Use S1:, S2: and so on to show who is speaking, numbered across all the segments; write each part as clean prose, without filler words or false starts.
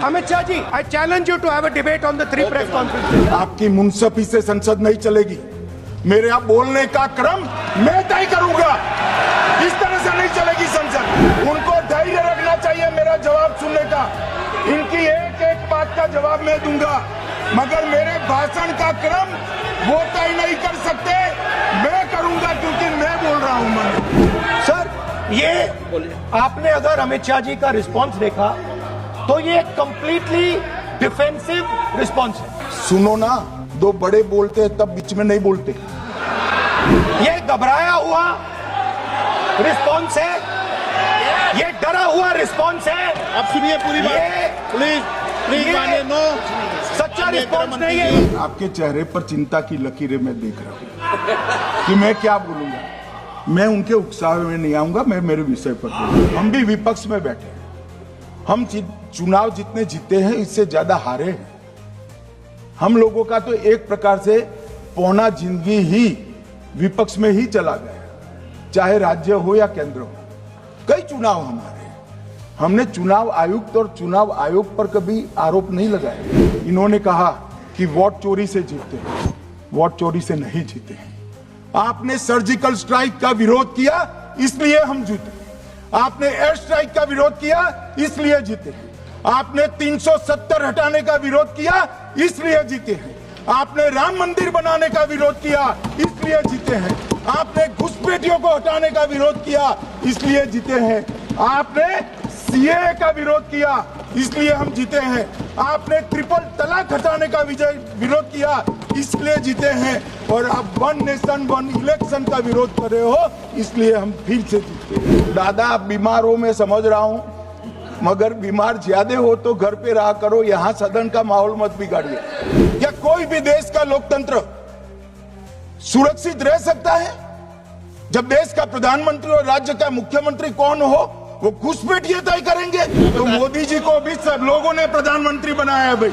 S1: Amit Shah ji, I challenge you to have a debate on the 3 press conferences.
S2: आपकी मुंसफी से संसद नहीं चलेगी। मेरे यहाँ बोलने का क्रम मैं तय करूंगा। इस तरह से नहीं चलेगी संसद। उनको धैर्य रखना चाहिए मेरा जवाब सुनने का। इनकी एक एक बात का जवाब मैं दूंगा, मगर मेरे भाषण का क्रम वो तय नहीं कर सकते, मैं करूंगा क्योंकि मैं बोल रहा हूं। मैं
S1: सर, ये आपने अगर अमित शाह जी का रिस्पॉन्स देखा तो ये कंप्लीटली डिफेंसिव रिस्पॉन्स है।
S2: सुनो ना, दो बड़े बोलते हैं तब बीच में नहीं बोलते।
S1: ये घबराया हुआ रिस्पॉन्स है, ये डरा हुआ रिस्पॉन्स है।
S3: आप सुनिए पूरी बात, प्लीज मानिए। नो,
S1: सच्चा रिस्पॉन्स नहीं है।
S2: आपके चेहरे पर चिंता की लकीरें मैं देख रहा हूं कि मैं क्या बोलूंगा। मैं उनके उकसावे में नहीं आऊंगा, मैं मेरे विषय पर बोलूंगा। हम भी विपक्ष में बैठे हैं, हम चुनाव जितने जीते हैं इससे ज्यादा हारे हैं। हम लोगों का तो एक प्रकार से पौना जिंदगी ही विपक्ष में ही चला गया, चाहे राज्य हो या केंद्र हो। कई चुनाव हमारे, हमने चुनाव आयुक्त और चुनाव आयोग पर कभी आरोप नहीं लगाया। इन्होंने कहा कि वोट चोरी से जीते हैं, वोट चोरी से नहीं जीते हैं। आपने सर्जिकल स्ट्राइक का विरोध किया इसलिए हम जीते। आपने एयर स्ट्राइक का विरोध किया इसलिए जीते हैं। आपने 370 हटाने का विरोध किया इसलिए जीते हैं। आपने राम मंदिर बनाने का विरोध किया इसलिए जीते हैं। आपने घुसपैठियों को हटाने का विरोध किया इसलिए जीते हैं। आपने सीएए का विरोध किया इसलिए हम जीते हैं। आपने ट्रिपल तलाक हटाने का विरोध किया इसलिए जीते हैं। और अब 1 नेशन 1 इलेक्शन का विरोध कर रहे हो इसलिए हम फिर से जीते। दादा, आप बीमार हो मैं समझ रहा हूं, मगर बीमार ज्यादा हो तो घर पे रहा करो, यहां सदन का माहौल मत बिगाड़िए। क्या कोई भी देश का लोकतंत्र सुरक्षित रह सकता है जब देश का प्रधानमंत्री और राज्य का मुख्यमंत्री कौन हो वो घुसपैठिए तय करेंगे? तो मोदी जी को भी सब लोगों ने प्रधानमंत्री बनाया है भाई,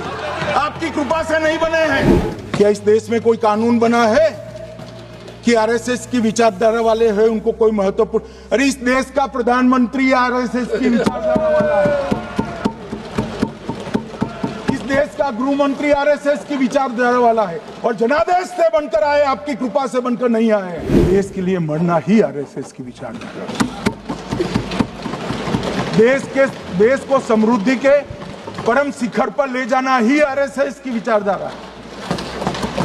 S2: आपकी कृपा से नहीं बने हैं। क्या इस देश में कोई कानून बना है कि आरएसएस की विचारधारा वाले हैं उनको कोई महत्वपूर्ण? अरे इस देश का प्रधानमंत्री आरएसएस की विचारधारा वाला है। इस देश का गृह मंत्री आरएसएस की विचारधारा वाला है और जनादेश से बनकर आए, आपकी कृपा से बनकर नहीं आए। देश के लिए मरना ही आरएसएस की विचारधारा। देश को समृद्धि के परम शिखर पर ले जाना ही आरएसएस की विचारधारा है।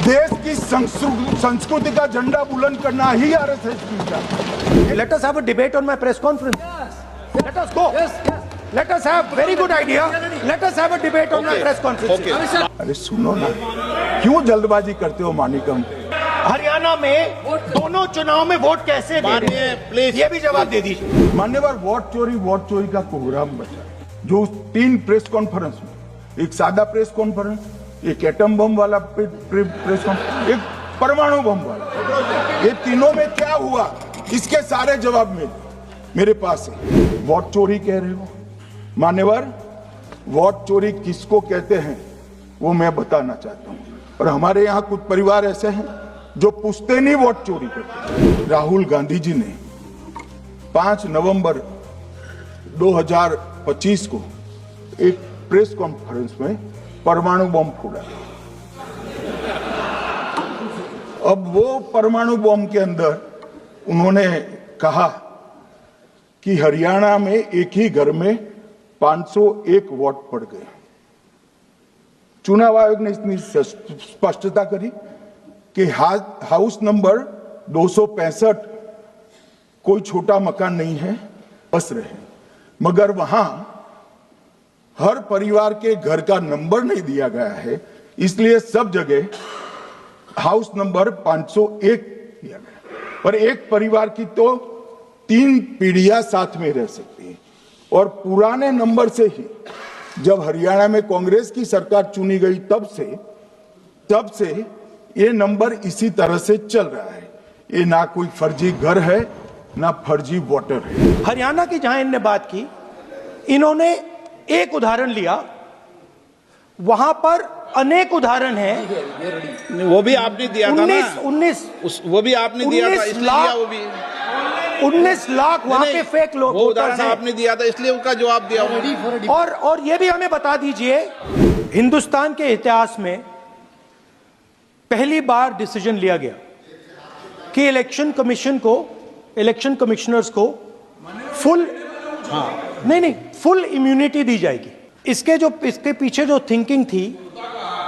S2: देश की संस्कृति का झंडा बुलंद करना ही आरएसएस की विचारधारा।
S1: Let us have a debate on my press conference. Let us go. Let us have very good idea. Let us have a debate on my press conference.
S2: अरे सुनो ना, क्यों जल्दबाजी करते हो मानिकम?
S1: हरियाणा में दोनों चुनाव में वोट कैसे दे रहे हैं? प्लीज ये भी जवाब दे दीजिए।
S2: मान्यवर, वोट चोरी का प्रोग्राम बचा, जो 3 प्रेस कॉन्फ्रेंस में, एक सादा प्रेस कॉन्फ्रेंस, एक एटम बम वाला प्रेस कॉन्फ्रेंस, एक परमाणु बम वाला, ये तीनों में क्या हुआ इसके सारे जवाब मेरे पास है। वोट चोरी कह रहे हो मान्यवर, वोट चोरी किसको कहते हैं वो मैं बताना चाहता हूं। और हमारे यहाँ कुछ परिवार ऐसे हैं जो पूछते नहीं वोट चोरी करते। राहुल गांधी जी ने 5 नवंबर 2025 को एक प्रेस कॉन्फ्रेंस में परमाणु बम फोड़ा। अब वो परमाणु बम के अंदर उन्होंने कहा कि हरियाणा में एक ही घर में 501 वोट पड़ गए। चुनाव आयोग ने इतनी स्पष्टता करी कि हाउस नंबर 265 कोई छोटा मकान नहीं है, बस रहे, मगर वहां हर परिवार के घर का नंबर नहीं दिया गया है, इसलिए सब जगह हाउस नंबर 501 दिया गया। पर एक परिवार की तो 3 पीढ़ियां साथ में रह सकती है। और पुराने नंबर से ही जब हरियाणा में कांग्रेस की सरकार चुनी गई तब से ये नंबर इसी तरह से चल रहा है। ये ना कोई फर्जी घर है ना फर्जी वोटर है।
S1: हरियाणा की जहां इन्होंने बात की, इन्होंने एक उदाहरण लिया, वहां पर अनेक उदाहरण हैं।
S3: वो भी आपने दिया था ना,
S1: 19
S3: वो भी आपने दिया था, इसलिए वो भी
S1: 19 लाख वहां पे फेक लोग
S3: वो उदाहरण आपने दिया था इसलिए उसका जवाब दिया।
S1: और ये भी हमें बता दीजिए, हिंदुस्तान के इतिहास में पहली बार डिसीजन लिया गया कि इलेक्शन कमिश्नर्स को फुल फुल इम्यूनिटी दी जाएगी। इसके पीछे जो थिंकिंग थी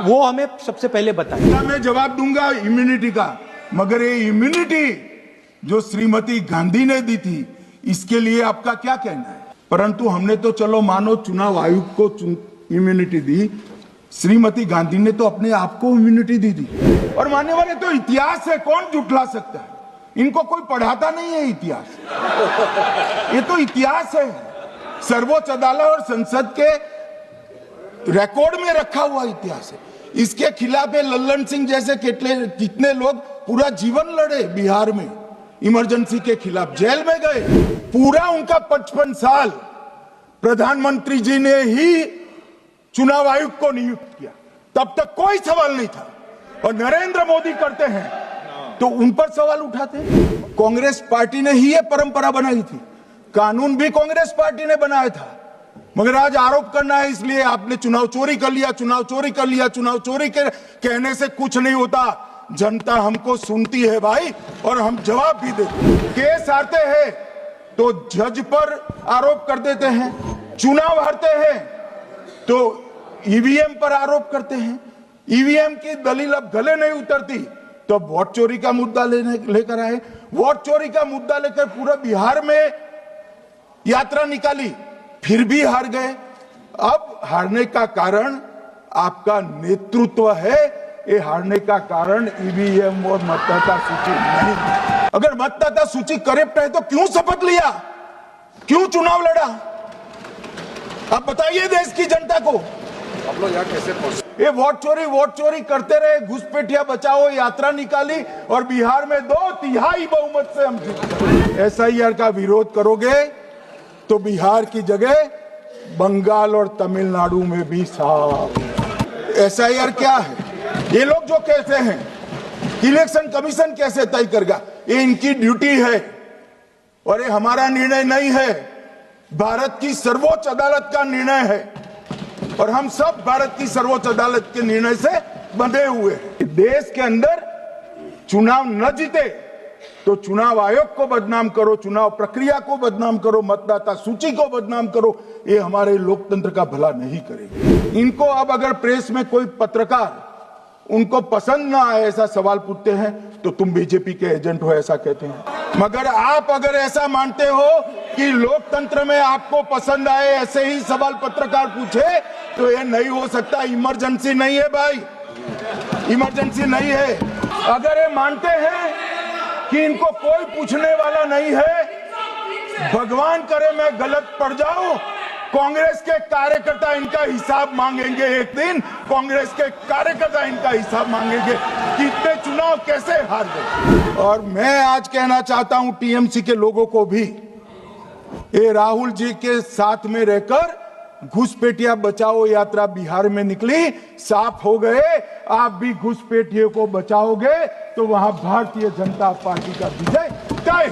S1: वो हमें सबसे पहले बताइए।
S2: मैं जवाब दूंगा इम्यूनिटी का, मगर ये इम्यूनिटी जो श्रीमती गांधी ने दी थी इसके लिए आपका क्या कहना है? परंतु हमने तो चलो मानो चुनाव आयोग को इम्यूनिटी दी, श्रीमती गांधी ने तो अपने आप को इम्यूनिटी दी थी। और मान्यवर ये तो इतिहास है, कौन जुटला सकता है? इनको कोई पढ़ाता नहीं है इतिहास, ये तो इतिहास है, सर्वोच्च अदालत और संसद के रिकॉर्ड में रखा हुआ इतिहास है। इसके खिलाफ लल्लन सिंह जैसे कितने लोग पूरा जीवन लड़े बिहार में, इमरजेंसी के खिलाफ जेल में गए। पूरा उनका 55 साल प्रधानमंत्री जी ने ही चुनाव आयोग को नियुक्त किया, तब तक कोई सवाल नहीं था। और नरेंद्र मोदी करते हैं तो उन पर सवाल उठाते हैं। कांग्रेस पार्टी ने ही ये परंपरा बनाई थी, कानून भी कांग्रेस पार्टी ने बनाया था। मगर आज आरोप करना है इसलिए आपने चुनाव चोरी कर लिया, चुनाव चोरी कर लिया, चुनाव चोरी के कहने से कुछ नहीं होता। जनता हमको सुनती है भाई, और हम जवाब भी देते। केस आते हैं तो जज पर आरोप कर देते हैं, चुनाव हारते हैं तो ईवीएम पर आरोप करते हैं। ईवीएम की दलील अब गले नहीं उतरती तो वोट चोरी का मुद्दा लेकर आए। वोट चोरी का मुद्दा लेकर पूरा बिहार में यात्रा निकाली, फिर भी हार गए। अब हारने का कारण आपका नेतृत्व है, ये हारने का कारण ईवीएम और मतदाता सूची नहीं। अगर मतदाता सूची करेक्ट है तो क्यों शपथ लिया, क्यों चुनाव लड़ा? आप बताइए देश की जनता को।
S3: आप लोग यहाँ कैसे पहुंचे?
S2: ये वोट चोरी करते रहे, घुसपैठिया बचाओ यात्रा निकाली और बिहार में 2/3 बहुमत से हम जीते। एसआईआर का विरोध करोगे तो बिहार की जगह बंगाल और तमिलनाडु में भी साफ। एसआईआर क्या है? ये लोग जो कहते हैं इलेक्शन कमीशन कैसे तय करेगा, ये इनकी ड्यूटी है और ये हमारा निर्णय नहीं है, भारत की सर्वोच्च अदालत का निर्णय है। और हम सब भारत की सर्वोच्च अदालत के निर्णय से बंधे हुए हैं। देश के अंदर चुनाव न जीते तो चुनाव आयोग को बदनाम करो, चुनाव प्रक्रिया को बदनाम करो, मतदाता सूची को बदनाम करो, ये हमारे लोकतंत्र का भला नहीं करेगा। इनको अब अगर प्रेस में कोई पत्रकार उनको पसंद ना आए ऐसा सवाल पूछते हैं तो तुम बीजेपी के एजेंट हो ऐसा कहते हैं। मगर आप अगर ऐसा मानते हो कि लोकतंत्र में आपको पसंद आए ऐसे ही सवाल पत्रकार पूछे तो ये नहीं हो सकता। इमरजेंसी नहीं है भाई, इमरजेंसी नहीं है। अगर ये मानते हैं कि इनको कोई पूछने वाला नहीं है, भगवान करे मैं गलत पड़ जाऊं, कांग्रेस के कार्यकर्ता इनका हिसाब मांगेंगे। एक दिन कांग्रेस के कार्यकर्ता इनका हिसाब मांगेंगे कि इतने चुनाव कैसे हार गए। और मैं आज कहना चाहता हूं टीएमसी के लोगों को भी, ये राहुल जी के साथ में रहकर घुसपैठिया बचाओ यात्रा बिहार में निकली, साफ हो गए। आप भी घुसपैठियों को बचाओगे तो वहां भारतीय जनता पार्टी का विजय तय।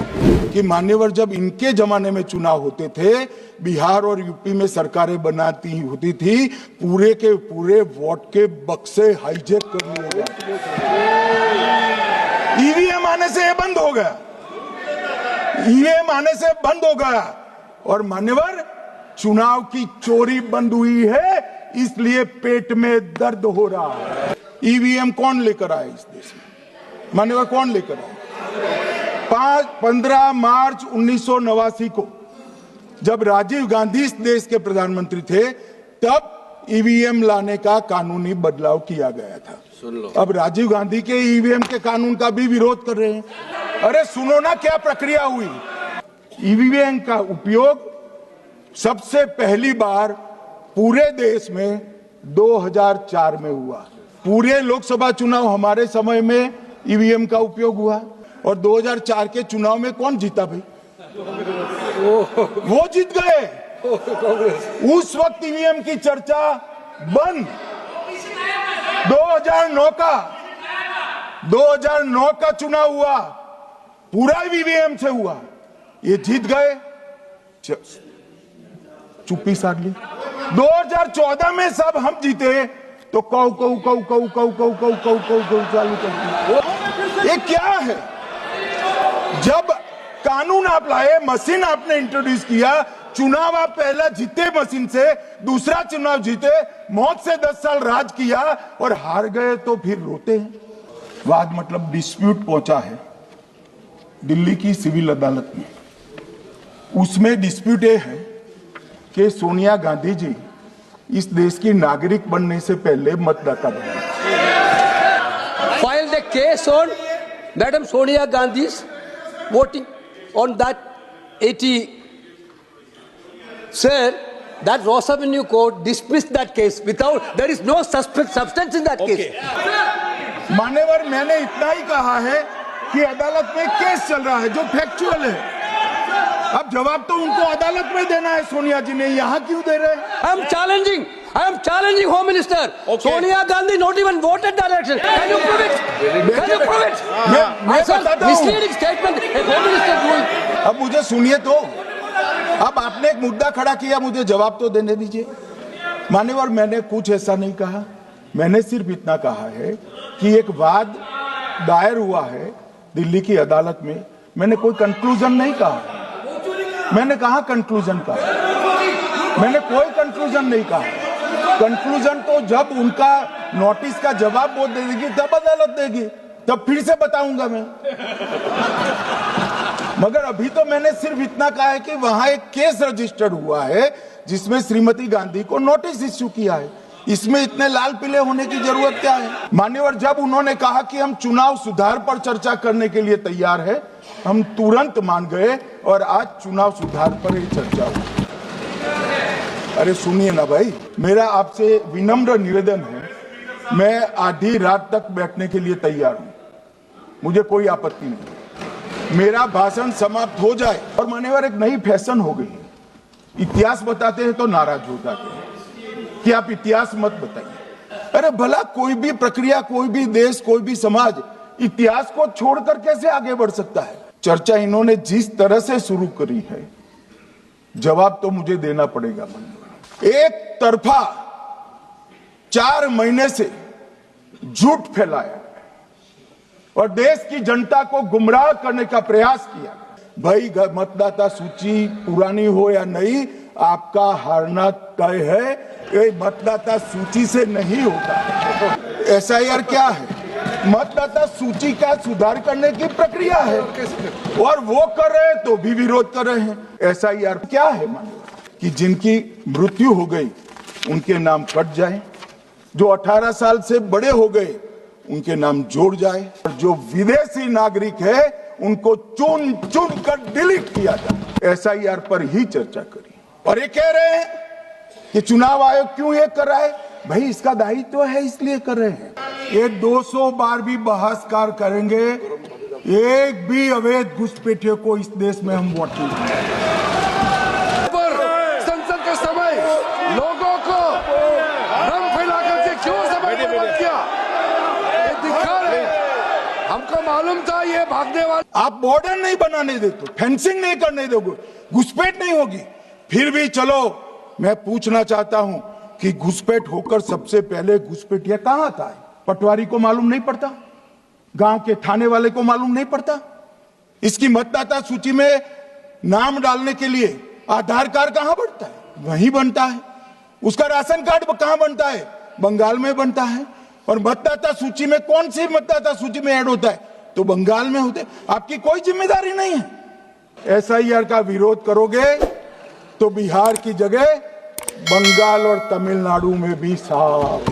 S2: कि मान्यवर जब इनके जमाने में चुनाव होते थे, बिहार और यूपी में सरकारें बनाती होती थी, पूरे के पूरे वोट के बक्से हाईजैक कर लिए जाते। ईवीएम आने से ये बंद हो गया, ईवीएम आने से बंद हो गया। और मान्यवर चुनाव की चोरी बंद हुई है, इसलिए पेट में दर्द हो रहा है। ईवीएम कौन लेकर आए इस देश में? मान्यवर कौन लेकर आए? 15 मार्च 1989 को जब राजीव गांधी इस देश के प्रधानमंत्री थे, तब ईवीएम लाने का कानूनी बदलाव किया गया था।
S3: सुन लो।
S2: अब राजीव गांधी के ईवीएम के कानून का भी विरोध कर रहे हैं। अरे सुनो ना क्या प्रक्रिया हुई। ईवीएम का उपयोग सबसे पहली बार पूरे देश में 2004 में हुआ। पूरे लोकसभा चुनाव हमारे समय में ईवीएम का उपयोग हुआ। और 2004 के चुनाव में कौन जीता भाई? वो जीत गए। उस वक्त ईवीएम की चर्चा बंद। 2009 का चुनाव हुआ, पूरा ईवीएम से हुआ। ये जीत गए, चुप्पी साध ली। 2014 में सब हम जीते तो कौ कौ कौ कौ कौ कौ कौ कौ कौ कौ चालू कर दी। ये क्या है? जब कानून आप लाए, मशीन आपने इंट्रोड्यूस किया, चुनाव आप पहला जीते मशीन से, दूसरा चुनाव जीते, मौत से 10 साल राज किया और हार गए तो फिर रोते हैं। वाद मतलब डिस्प्यूट पहुंचा है दिल्ली की सिविल अदालत में। उसमें डिस्प्यूट ये है कि सोनिया गांधी जी इस देश की नागरिक बनने से पहले मतदाता बने।
S4: Filed a case on Madam Sonia Gandhi's voting on that 80. Sir, that Ross Avenue Court dismissed that case without, there is no substance in that case.
S2: मान्यवर, मैंने इतना ही कहा है कि अदालत में केस चल रहा है जो फैक्चुअल है। अब जवाब तो उनको अदालत में देना है, सोनिया जी ने, यहाँ क्यों दे रहे हैं?
S4: I am challenging Home Minister. Sonia Gandhi not even voted that election. Can you prove it? Can you prove it?
S2: मैं बताता हूँ।
S4: Misleading statement. A Home Minister doing.
S2: अब मुझे सुनिए तो, अब आपने एक मुद्दा खड़ा किया, मुझे जवाब तो देने दीजिए। मान्यवर, मैंने कुछ ऐसा नहीं कहा, मैंने सिर्फ इतना कहा है कि एक वाद दायर हुआ है दिल्ली की अदालत में। मैंने कोई कंक्लूजन नहीं कहा, मैंने कहा कंक्लूजन का, मैंने कोई कंक्लूजन नहीं कहा। कंक्लूजन तो जब उनका नोटिस का जवाब वो दे देगी तब अदालत देगी, तब फिर से बताऊंगा मैं। मगर अभी तो मैंने सिर्फ इतना कहा है कि वहां एक केस रजिस्टर्ड हुआ है जिसमें श्रीमती गांधी को नोटिस इश्यू किया है। इसमें इतने लाल पीले होने की जरूरत क्या है? मान्यवर, जब उन्होंने कहा कि हम चुनाव सुधार पर चर्चा करने के लिए तैयार है, हम तुरंत मान गए और आज चुनाव सुधार पर ही चर्चा हुई। अरे सुनिए ना भाई, मेरा आपसे विनम्र निवेदन है, मैं आधी रात तक बैठने के लिए तैयार हूं, मुझे कोई आपत्ति नहीं, मेरा भाषण समाप्त हो जाए। और मान्यवर, एक नई फैशन हो गई है, इतिहास बताते हैं तो नाराज हो जाते हैं कि आप इतिहास मत बताइए। अरे भला कोई भी प्रक्रिया, कोई भी देश, कोई भी समाज इतिहास को छोड़कर कैसे आगे बढ़ सकता है? चर्चा इन्होंने जिस तरह से शुरू करी है, जवाब तो मुझे देना पड़ेगा। एक तरफा 4 महीने से झूठ फैलाया और देश की जनता को गुमराह करने का प्रयास किया। भाई, मतदाता सूची पुरानी हो या नहीं, आपका हारना तय है। ये मतदाता सूची से नहीं होता। एसआईआर क्या है? मतदाता सूची का सुधार करने की प्रक्रिया है और वो कर रहे हैं तो भी विरोध कर रहे हैं। एसआईआर क्या है? कि जिनकी मृत्यु हो गई उनके नाम कट जाए, जो 18 साल से बड़े हो गए उनके नाम जोड़ जाए, और जो विदेशी नागरिक है उनको चुन चुन कर डिलीट किया जाए। एसआईआर पर ही चर्चा करी। और ये कह रहे हैं कि चुनाव आयोग क्यों ये कर रहा है? भाई, इसका दायित्व है इसलिए कर रहे हैं। ये 200 बार भी बहसकार करेंगे, एक भी अवैध घुसपैठियों को इस देश में हम वोट नहीं देंगे।
S5: संसद के समय लोगों को भ्रम फैला करके क्यों समय बर्बाद किया? ये दिखा रहे, हमको मालूम था ये भागने वाले।
S2: आप बॉर्डर नहीं बनाने देते, फेंसिंग नहीं करने दोगे, घुसपैठ नहीं होगी, फिर भी चलो मैं पूछना चाहता हूं कि घुसपैठ होकर सबसे पहले घुसपैठिया कहां आता है? पटवारी को मालूम नहीं पड़ता? गांव के थाने वाले को मालूम नहीं पड़ता? इसकी मतदाता सूची में नाम डालने के लिए आधार कार्ड कहां बनता है? वहीं बनता है। उसका राशन कार्ड कहां बनता है? बंगाल में बनता है। और मतदाता सूची में, कौन सी मतदाता सूची में ऐड होता है? तो बंगाल में होते। आपकी कोई जिम्मेदारी नहीं है। एसआईआर का विरोध करोगे तो बिहार की जगह बंगाल और तमिलनाडु में भी साफ